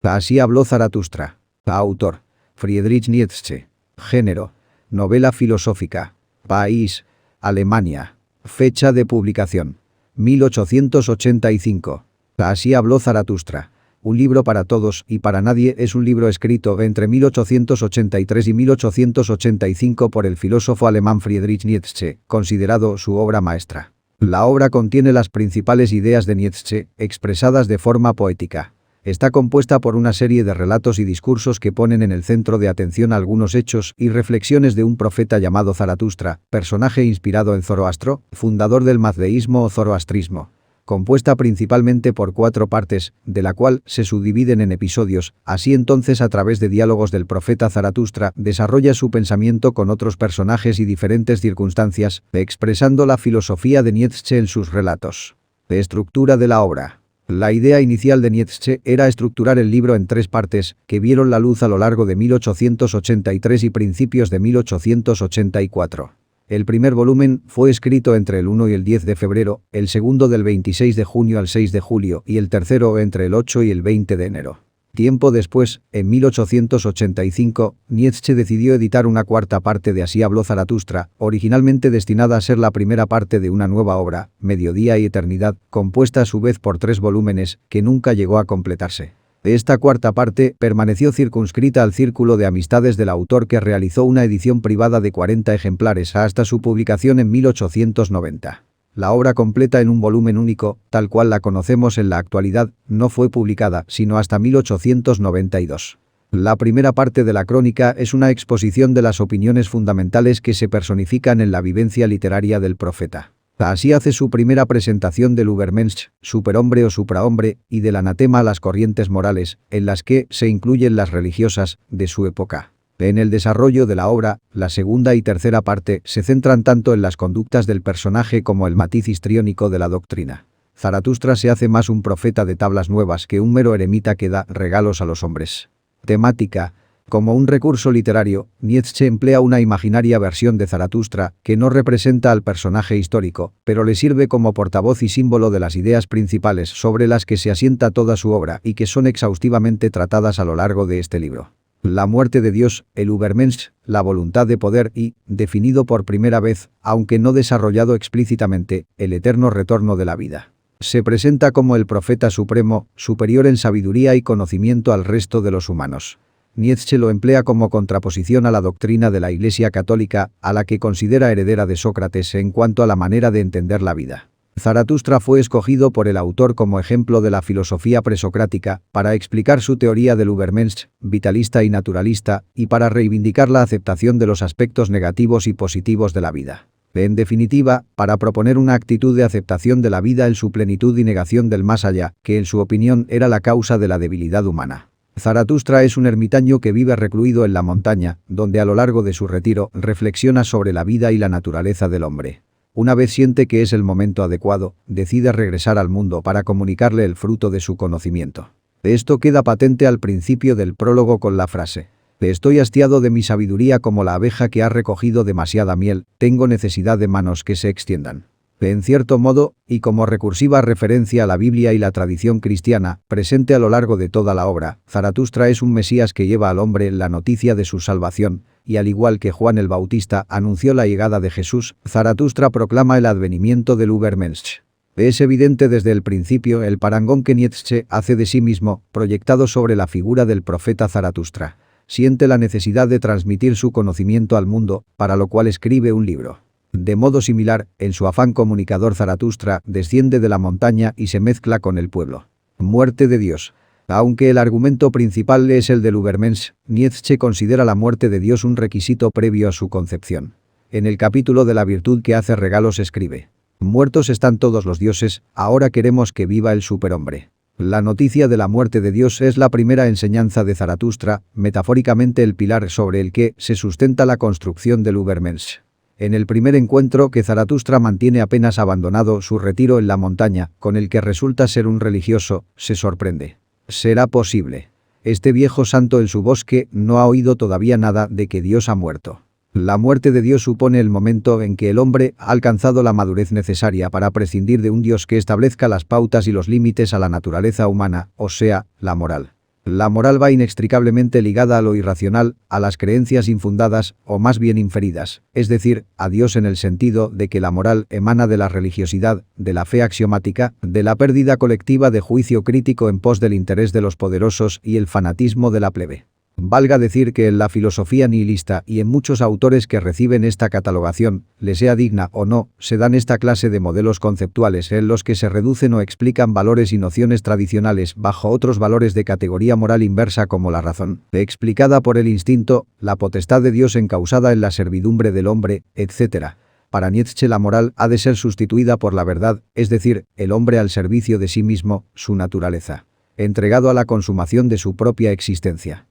Así habló Zaratustra. Autor: Friedrich Nietzsche. Género: novela filosófica. País: Alemania. Fecha de publicación: 1885. Así habló Zaratustra. Un libro para todos y para nadie es un libro escrito entre 1883 y 1885 por el filósofo alemán Friedrich Nietzsche, considerado su obra maestra. La obra contiene las principales ideas de Nietzsche, expresadas de forma poética. Está compuesta por una serie de relatos y discursos que ponen en el centro de atención algunos hechos y reflexiones de un profeta llamado Zaratustra, personaje inspirado en Zoroastro, fundador del mazdeísmo o zoroastrismo. Compuesta principalmente por 4 partes, de la cual se subdividen en episodios, así entonces a través de diálogos del profeta Zaratustra desarrolla su pensamiento con otros personajes y diferentes circunstancias, expresando la filosofía de Nietzsche en sus relatos. Estructura de la obra. La idea inicial de Nietzsche era estructurar el libro en 3 partes, que vieron la luz a lo largo de 1883 y principios de 1884. El primer volumen fue escrito entre el 1 y el 10 de febrero, el segundo del 26 de junio al 6 de julio y el tercero entre el 8 y el 20 de enero. Tiempo después, en 1885, Nietzsche decidió editar una 4ª parte de Así habló Zaratustra, originalmente destinada a ser la primera parte de una nueva obra, Mediodía y Eternidad, compuesta a su vez por 3 volúmenes, que nunca llegó a completarse. Esta 4ª parte permaneció circunscrita al círculo de amistades del autor, que realizó una edición privada de 40 ejemplares hasta su publicación en 1890. La obra completa en un volumen único, tal cual la conocemos en la actualidad, no fue publicada sino hasta 1892. La primera parte de la crónica es una exposición de las opiniones fundamentales que se personifican en la vivencia literaria del profeta. Así hace su primera presentación del Übermensch, superhombre o suprahombre, y del anatema a las corrientes morales, en las que se incluyen las religiosas, de su época. En el desarrollo de la obra, la segunda y tercera parte se centran tanto en las conductas del personaje como el matiz histriónico de la doctrina. Zaratustra se hace más un profeta de tablas nuevas que un mero eremita que da regalos a los hombres. Temática. Como un recurso literario, Nietzsche emplea una imaginaria versión de Zaratustra que no representa al personaje histórico, pero le sirve como portavoz y símbolo de las ideas principales sobre las que se asienta toda su obra y que son exhaustivamente tratadas a lo largo de este libro. La muerte de Dios, el Übermensch, la voluntad de poder y, definido por primera vez, aunque no desarrollado explícitamente, el eterno retorno de la vida. Se presenta como el profeta supremo, superior en sabiduría y conocimiento al resto de los humanos. Nietzsche lo emplea como contraposición a la doctrina de la Iglesia Católica, a la que considera heredera de Sócrates en cuanto a la manera de entender la vida. Zaratustra fue escogido por el autor como ejemplo de la filosofía presocrática para explicar su teoría del Übermensch, vitalista y naturalista, y para reivindicar la aceptación de los aspectos negativos y positivos de la vida. En definitiva, para proponer una actitud de aceptación de la vida en su plenitud y negación del más allá, que en su opinión era la causa de la debilidad humana. Zaratustra es un ermitaño que vive recluido en la montaña, donde a lo largo de su retiro reflexiona sobre la vida y la naturaleza del hombre. Una vez siente que es el momento adecuado, decide regresar al mundo para comunicarle el fruto de su conocimiento. Esto queda patente al principio del prólogo con la frase: «Estoy hastiado de mi sabiduría como la abeja que ha recogido demasiada miel, tengo necesidad de manos que se extiendan». En cierto modo, y como recursiva referencia a la Biblia y la tradición cristiana, presente a lo largo de toda la obra, Zaratustra es un Mesías que lleva al hombre la noticia de su salvación, y al igual que Juan el Bautista anunció la llegada de Jesús, Zaratustra proclama el advenimiento del Übermensch. Es evidente desde el principio el parangón que Nietzsche hace de sí mismo, proyectado sobre la figura del profeta Zaratustra. Siente la necesidad de transmitir su conocimiento al mundo, para lo cual escribe un libro. De modo similar, en su afán comunicador, Zaratustra desciende de la montaña y se mezcla con el pueblo. Muerte de Dios. Aunque el argumento principal es el del Übermensch, Nietzsche considera la muerte de Dios un requisito previo a su concepción. En el capítulo de la virtud que hace regalos escribe: «Muertos están todos los dioses, ahora queremos que viva el superhombre». La noticia de la muerte de Dios es la primera enseñanza de Zaratustra, metafóricamente el pilar sobre el que se sustenta la construcción del Übermensch. En el primer encuentro que Zaratustra mantiene apenas abandonado su retiro en la montaña, con el que resulta ser un religioso, se sorprende. ¿Será posible? Este viejo santo en su bosque no ha oído todavía nada de que Dios ha muerto. La muerte de Dios supone el momento en que el hombre ha alcanzado la madurez necesaria para prescindir de un Dios que establezca las pautas y los límites a la naturaleza humana, o sea, la moral. La moral va inextricablemente ligada a lo irracional, a las creencias infundadas, o más bien inferidas, es decir, a Dios en el sentido de que la moral emana de la religiosidad, de la fe axiomática, de la pérdida colectiva de juicio crítico en pos del interés de los poderosos y el fanatismo de la plebe. Valga decir que en la filosofía nihilista y en muchos autores que reciben esta catalogación, le sea digna o no, se dan esta clase de modelos conceptuales en los que se reducen o explican valores y nociones tradicionales bajo otros valores de categoría moral inversa como la razón, explicada por el instinto, la potestad de Dios encausada en la servidumbre del hombre, etc. Para Nietzsche la moral ha de ser sustituida por la verdad, es decir, el hombre al servicio de sí mismo, su naturaleza, entregado a la consumación de su propia existencia.